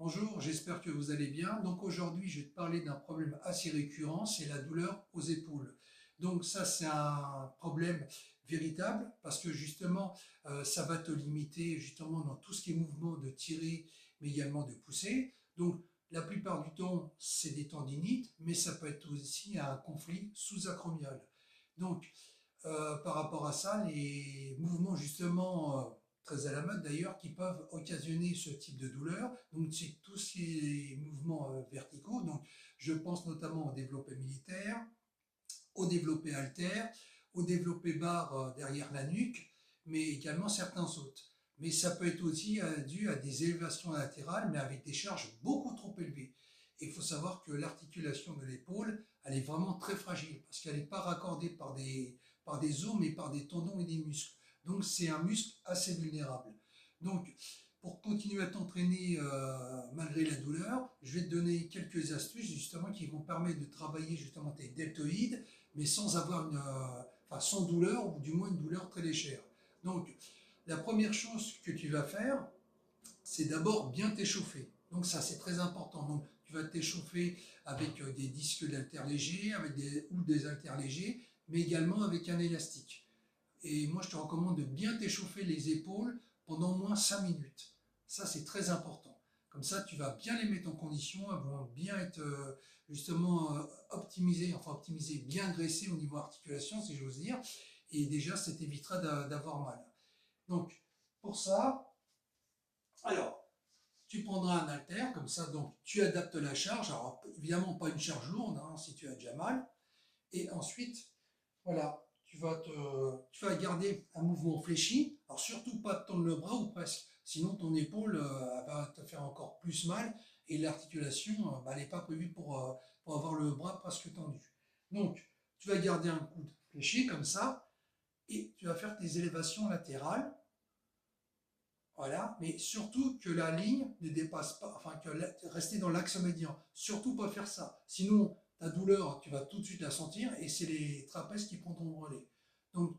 Bonjour, j'espère que vous allez bien. Donc aujourd'hui, je vais te parler d'un problème assez récurrent, c'est la douleur aux épaules. Donc ça, c'est un problème véritable parce que justement, ça va te limiter justement dans tout ce qui est mouvement de tirer, mais également de pousser. Donc la plupart du temps, c'est des tendinites, mais ça peut être aussi un conflit sous-acromial. Donc par rapport à ça, les mouvements justement très à la mode d'ailleurs qui peuvent occasionner ce type de douleur. Donc c'est tous ces mouvements verticaux. Donc je pense notamment au développé militaire, au développé haltère, au développé barre derrière la nuque, mais également certains autres. Mais ça peut être aussi dû à des élévations latérales, mais avec des charges beaucoup trop élevées. Et il faut savoir que l'articulation de l'épaule, elle est vraiment très fragile, parce qu'elle n'est pas raccordée par des os, mais par des tendons et des muscles. Donc c'est un muscle assez vulnérable. Donc pour continuer à t'entraîner malgré la douleur, je vais te donner quelques astuces justement qui vont permettre de travailler justement tes deltoïdes, mais sans avoir sans douleur, ou du moins une douleur très légère. Donc, la première chose que tu vas faire, c'est d'abord bien t'échauffer. Donc ça, c'est très important. Donc, tu vas t'échauffer avec des disques d'haltères légers, ou des haltères légers, mais également avec un élastique. Et moi, je te recommande de bien t'échauffer les épaules pendant au moins 5 minutes. Ça, c'est très important. Comme ça, tu vas bien les mettre en condition, elles vont bien être justement optimisées, bien graissées au niveau articulation, si j'ose dire. Et déjà, ça t'évitera d'avoir mal. Donc, pour ça, alors, tu prendras un haltère, comme ça, donc tu adaptes la charge. Alors, évidemment, pas une charge lourde, hein, si tu as déjà mal. Et ensuite, voilà, tu vas garder un mouvement fléchi. Alors surtout pas tendre le bras ou presque, sinon ton épaule va te faire encore plus mal et l'articulation elle n'est pas prévue pour avoir le bras presque tendu. Donc tu vas garder un coude fléchi comme ça et tu vas faire tes élévations latérales. Voilà, mais surtout que la ligne ne dépasse pas, rester dans l'axe médian. Surtout pas faire ça. Sinon, ta douleur, tu vas tout de suite la sentir et c'est les trapèzes qui prendront le relais. Donc,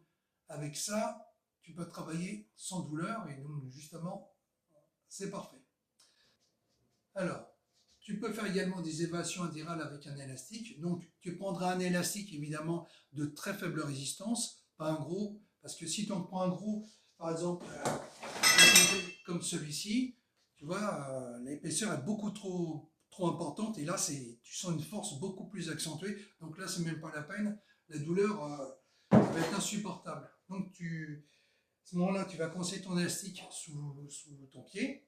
avec ça, tu peux travailler sans douleur et donc, justement, c'est parfait. Alors, tu peux faire également des élévations latérales avec un élastique. Donc, tu prendras un élastique, évidemment, de très faible résistance, pas un gros, parce que si tu en prends un gros, par exemple, comme celui-ci, tu vois, l'épaisseur est beaucoup trop importante et là, tu sens une force beaucoup plus accentuée. Donc là, c'est même pas la peine. La douleur va être insupportable. Donc, à ce moment-là, tu vas coincer ton élastique sous ton pied.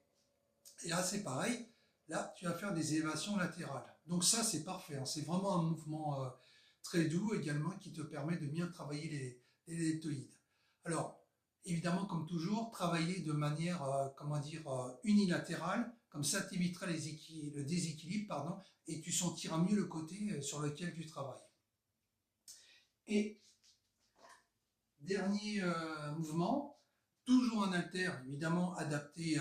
Et là, c'est pareil. Là, tu vas faire des élévations latérales. Donc ça, c'est parfait, hein. C'est vraiment un mouvement très doux également qui te permet de bien travailler les deltoïdes. Alors, évidemment, comme toujours, travailler de manière, unilatérale. Comme ça, tu éviteras le déséquilibre, pardon, et tu sentiras mieux le côté sur lequel tu travailles. Et dernier mouvement, toujours un haltère, évidemment adapté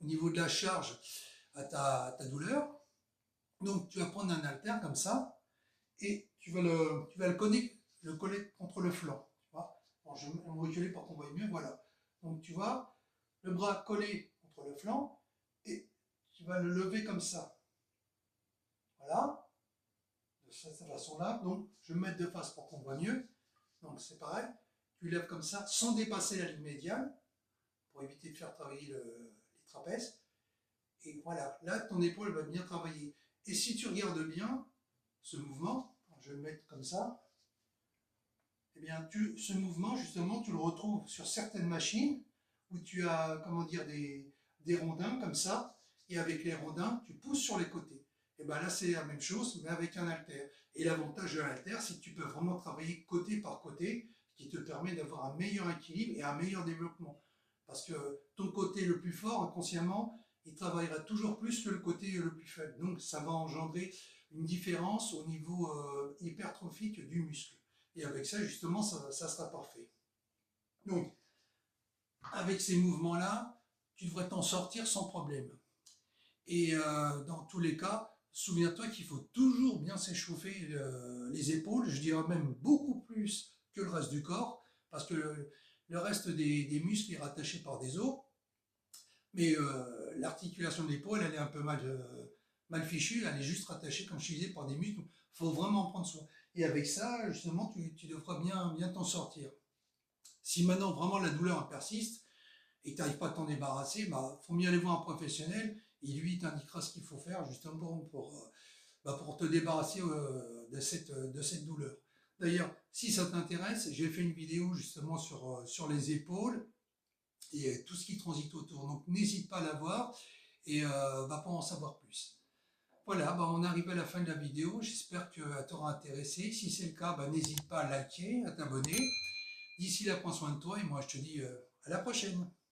au niveau de la charge à ta douleur. Donc tu vas prendre un haltère comme ça et tu vas le coller contre le flanc. Tu vois. Bon, je vais me reculer pour qu'on voie mieux. Voilà. Donc tu vois le bras collé contre le flanc et tu vas le lever comme ça. Voilà. De cette façon-là. Donc je vais me mettre de face pour qu'on voit mieux. Donc c'est pareil. Tu lèves comme ça sans dépasser la ligne médiane pour éviter de faire travailler les trapèzes. Et voilà, là, ton épaule va bien travailler. Et si tu regardes bien ce mouvement, je vais le mettre comme ça, eh bien, ce mouvement, justement, tu le retrouves sur certaines machines où tu as, comment dire, des rondins comme ça, et avec les rondins, tu pousses sur les côtés. Et bien là, c'est la même chose, mais avec un haltère. Et l'avantage de l'haltère, c'est que tu peux vraiment travailler côté par côté, ce qui te permet d'avoir un meilleur équilibre et un meilleur développement. Parce que ton côté le plus fort, inconsciemment, il travaillera toujours plus que le côté le plus faible. Donc, ça va engendrer une différence au niveau hypertrophique du muscle. Et avec ça, justement, ça sera parfait. Donc, avec ces mouvements-là, tu devrais t'en sortir sans problème. Et dans tous les cas, souviens-toi qu'il faut toujours bien s'échauffer les épaules, je dirais même beaucoup plus que le reste du corps, parce que le reste des muscles est rattaché par des os, mais l'articulation de l'épaule, elle est un peu mal fichue, elle est juste rattachée, comme je te disais, par des muscles. Il faut vraiment prendre soin. Et avec ça, justement, tu devras bien t'en sortir. Si maintenant vraiment la douleur persiste et que tu n'arrives pas à t'en débarrasser, bah, faut mieux aller voir un professionnel et lui t'indiquera ce qu'il faut faire justement pour te débarrasser de cette douleur. D'ailleurs, si ça t'intéresse, j'ai fait une vidéo justement sur les épaules et tout ce qui transite autour. Donc n'hésite pas à la voir et pour en savoir plus. Voilà, on arrive à la fin de la vidéo. J'espère qu'elle t'aura intéressé. Si c'est le cas, n'hésite pas à liker, à t'abonner. D'ici là, prends soin de toi et moi je te dis à la prochaine.